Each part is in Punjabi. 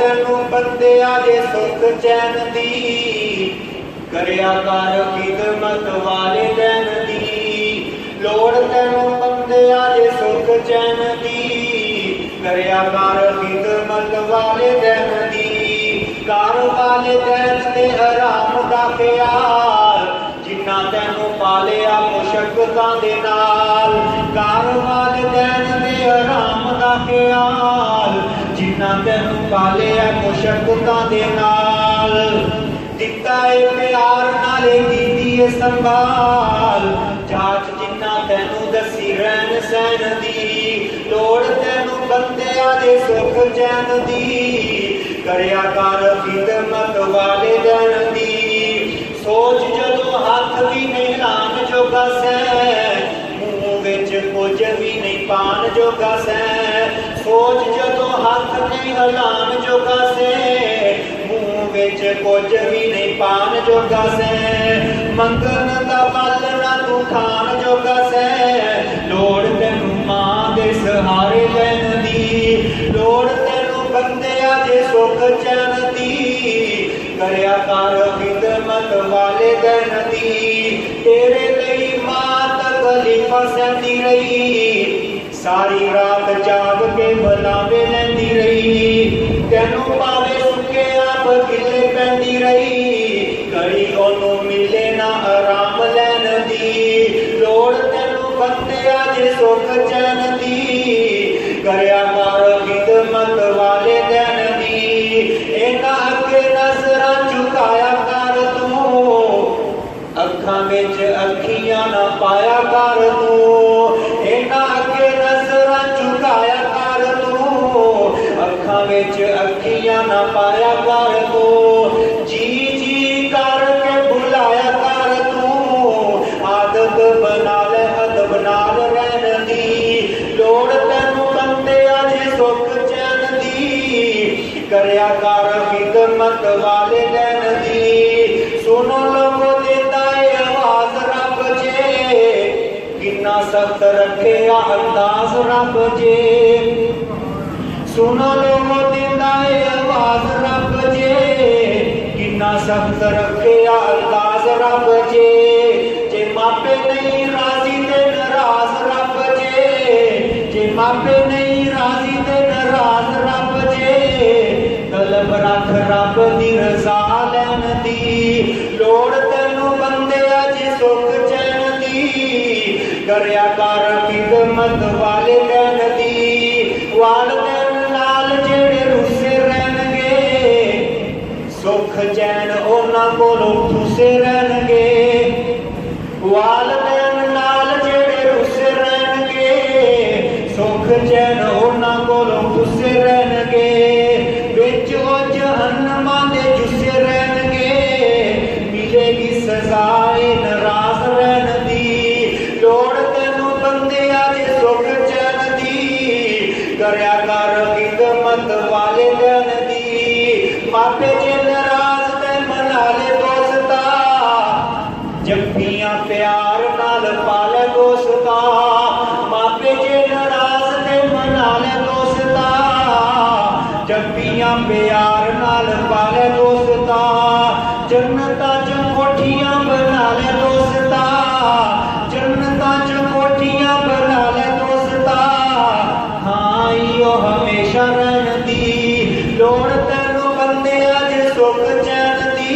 ਤੈਨੂੰ ਬੰਦਿਆ ਜੇ ਸੁਖ ਚੈਨ ਦੀ, ਕਰਿਆ ਕਰ ਖਿਦਮਤ ਵਾਲੇ ਦਿਨ ਦੀ। ਲੋੜ ਤੈਨੂੰ ਬੰਦਿਆ ਜੇ ਸੁਖ ਚੈਨ ਦੀ, ਕਰਿਆ ਕਰ ਖਿਦਮਤ ਵਾਲੇ ਦਿਨ ਦੀ। ਘਰ ਵਾਲੇ ਦਿਨ ਤੇ ਆਰਾਮ ਦਾ ਖਿਆਲ, ਜਿਨ੍ਹਾਂ ਤੈਨੂੰ ਪਾਲਿਆ ਮੁਸ਼ੱਕਤਾਂ ਦੇ ਨਾਲ। ਘਰ ਵਾਲੇ ਦਿਨ ਤੇ ਆਰਾਮ ਦਾ ਖਿਆਲ, ਜਿਨ੍ਹਾਂ ਤੈਨੂੰ ਪਾਲਿਆ ਮੁਸ਼ੱਕਤਾਂ ਦੇ ਨਾਲ। ਦਿੱਤਾ ਏ ਪਿਆਰ ਨਾਲੇ ਕੀਤੀ ਏ ਸੰਭਾਲ, ਜਾਚ ਜਿਨ੍ਹਾਂ ਤੈਨੂੰ ਦੱਸੀ ਰਹਿਣ ਸਹਿਣ ਦੀ। ਲੋੜ ਤੈਨੂੰ ਬੰਦਿਆਂ ਦੇ ਸੁਖ ਚੈਨ ਦੀ, ਕਰਿਆ ਕਰ ਖਿਦਮਤ ਵਾਲੇ ਦਿਨ ਦੀ। ਸੋਚ ਜਦੋਂ ਹੱਥ ਵੀ ਨਹੀਂ ਲਾਣ ਜੋਗਾ ਸੈ, ਮੂੰਹ ਵਿੱਚ ਕੁਝ ਵੀ ਨਹੀਂ ਪਾਣ ਜੋਗਾ ਸੈ। ਸੋਚ ਜਦੋਂ ਹੱਥ ਨਹੀਂ ਹਿਲਾਣ ਜੋਗਾ ਸੈ, ਮੂੰਹ ਵਿੱਚ ਕੁਝ ਵੀ ਨਹੀਂ ਪਾਣ ਜੋਗਾ ਸੈ। ਮੰਗਣ ਦਾ ਬਲ ਨਾ ਤੂੰ ਖਾਣ ਜੋਗਾ ਸੈ, ਲੋੜ ਤੈਨੂੰ ਮਾਂ ਦੇ ਸਹਾਰੇ ਲੈਣ ਦੀ। ਲੋੜ ਤੈਨੂੰ ਬੰਦਿਆ ਦੇ ਸੁਖ ਚੈਨ ਦੀ, ਕਰਿਆ ਕਰ ਖਿਦਮਤ ਵਾਲੇ ਦਿਨ ਦੀ। ਤੇਰੇ ਲਈ ਮਾਂ ਤਕਲੀਫਾਂ ਸਹਿੰਦੀ ਰਹੀ, ਸਾਰੀ ਰਾਤ ਜਾਗ ਕੇ ਬਲਾਵੇ ਲੈਂਦੀ ਰਹੀ। ਤੈਨੂੰ ਪਾਵੇ ਸੁੱਕੇ ਆਪ ਗਿੱਲੇ ਪੈਂਦੀ ਰਹੀ, ਘੜੀ ਉਹਨੂੰ ਮਿਲੇ ਨਾ ਆਰਾਮ ਲੈਣ ਦੀ। ਲੋੜ ਤੈਨੂੰ ਬੰਦਿਆ ਜੇ ਸੁਖ ਚੈਨ ਦੀ, ਕਰਿਆ ਕਰ ਖਿਦਮਤ ਵਾਲੇ ਦਿਨ ਦੀ। ਇਹਨਾਂ ਅੱਗੇ ਨਜ਼ਰਾਂ ਝੁਕਾਇਆ ਕਰ ਤੂੰ, ਅੱਖਾਂ ਵਿੱਚ ਅੱਖੀਆਂ ਨਾ ਪਾਇਆ ਕਰ ਤੂੰ। ਇਹਨਾਂ ਅੱਗੇ ਨਜ਼ਰਾਂ ਝੁਕਾਇਆ ਕਰ ਤੂੰ, ਅੱਖਾਂ ਵਿੱਚ ਅੱਖੀਆਂ ਨਾ ਪਾਇਆ ਕਰ ਤੂੰ। ਜੀ ਜੀ ਕਰਕੇ ਬੁਲਾਇਆ ਕਰ ਤੂੰ, ਆਦਤ ਬਣਾ ਲੈ ਅਦਬ ਨਾਲ ਰਹਿਣ ਦੀ। ਲੋੜ ਤੈਨੂੰ ਬੰਦਿਆ ਜੇ ਸੁਖ ਚੈਨ ਦੀ, ਕਰਿਆ ਕਰ ਖਿਦਮਤ ਵਾਲੇ ਦਿਨ ਦੀ। ਸੁਣੋ ਲੋਗੋ ਦਿੰਦਾ ਏ ਆਵਾਜ਼ ਰੱਬ ਜੇ, ਕਿੰਨਾ ਸਖਤ ਰੱਖਿਆ ਅੰਦਾਜ਼ ਰੱਬ ਜੇ। ਸੁਣੋ ਲੋਗੋ ਦਿੰਦਾ ਏ ਆਵਾਜ਼ ਰੱਬ ਜੇ, ਕਿੰਨਾ ਸਖਤ ਰੱਖਿਆ ਅੰਦਾਜ਼ ਰੱਬ ਜੇ। ਜੇ ਮਾਪੇ ਨਹੀਂ ਰਾਜ਼ੀ ਤੇ ਨਾਰਾਜ਼ ਰੱਬ ਜੇ, ਜੇ ਮਾਪੇ ਨਹੀਂ ਰਾਜ਼ੀ ਤੇ ਨਾਰਾਜ਼ ਰੱਬ ਜੇ। ਤਲਬ ਰੱਖ ਰੱਬ ਦੀ ਰਜ਼ਾ ਲੈਣ ਦੀ। ਲੋੜ ਤੈਨੂੰ ਬੰਦਿਆ ਜੇ ਸੁਖ ਚੈਨ ਦੀ, ਕਰਿਆ ਕਰ ਖਿਦਮਤ ਵਾਲੇ ਦਿਨ ਦੀ। ਵਾਲਿਦੈਨ ਨਾਲ ਜਿਹੜੇ ਰੁੱਸੇ ਰਹਿਣਗੇ, ਸੁਖ ਚੈਨ ਉਹਨਾਂ ਕੋਲੋਂ ਖੁੱਸੇ ਰਹਿਣਗੇ। ਵਾਲਿਦੈਨ ਨਾਲ ਜਿਹੜੇ ਰੁੱਸੇ ਰਹਿਣਗੇ, ਸੁਖ ਚੈਨ ਉਹਨਾਂ ਕੋਲੋਂ ਖੁੱਸੇ ਰਹਿਣਗੇ। ਵਿੱਚ ਉਹ ਜਹੰਨਮਾਂ ਦੇ ਜੁੱਸੇ ਰਹਿਣਗੇ, ਮਿਲੇਗੀ ਸਜ਼ਾ ਏ ਨਾਰਾਜ਼ ਰਹਿਣ ਦੀ। ਲੋੜ ਤੈਨੂੰ ਬੰਦਿਆ ਜੇ ਸੁਖ ਚੈਨ ਦੀ, ਕਰਿਆ ਕਰ ਖਿਦਮਤ ਵਾਲੇ ਦਿਨ ਦੀ। ਮਾਪੇ ਜੇ ਨਾਰਾਜ਼ ਤੇ ਮਨਾ ਲੈ ਦੋਸਤਾ, ਜੱਫੀਆਂ ਪਿਆਰ ਨਾਲ ਪਾਲੇ ਦੋਸਤਾ। ਮਾਪੇ ਜੇ ਨਾਰਾਜ਼ ਤੇ ਮਨਾ ਲੈ ਦੋਸਤਾ, ਜੱਫੀਆਂ ਪਿਆਰ ਨਾਲ ਪਾਲੇ ਦੋਸਤਾ। ਜੰਨਤਾਂ ਚ ਕੋਠੀਆਂ ਬਣਾ ਲੈ ਦੋਸਤਾ, ਜੰਨਤਾਂ ਚ ਕੋਠੀਆਂ ਬਣਾ ਲੈ ਦੋਸਤਾ। ਹਾਂ ਇਹੋ ਹਮੇਸ਼ਾ ਰਹਿਣ ਦੀ। ਲੋੜ ਤੈਨੂੰ ਬੰਦਿਆ ਜੇ ਸੁਖ ਚੈਨ ਦੀ,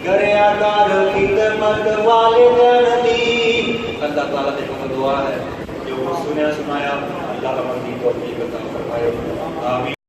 ਕਰਿਆ ਕਰ ਖਿਦਮਤ ਵਾਲੇ ਦਿਨ ਦੀ। ਅੱਲਾਹ ਤਾਲਾ ਦੇ ਕੋਲ ਦੁਆ ਹੈ, ਜੋ ਸੁਨਿਆ ਸੁਨਾਇਆ ਅੱਲਾਹ ਦੀ ਤੌਫੀਕ ਅਤਾ ਫਰਮਾਏ। ਆਮੀਨ।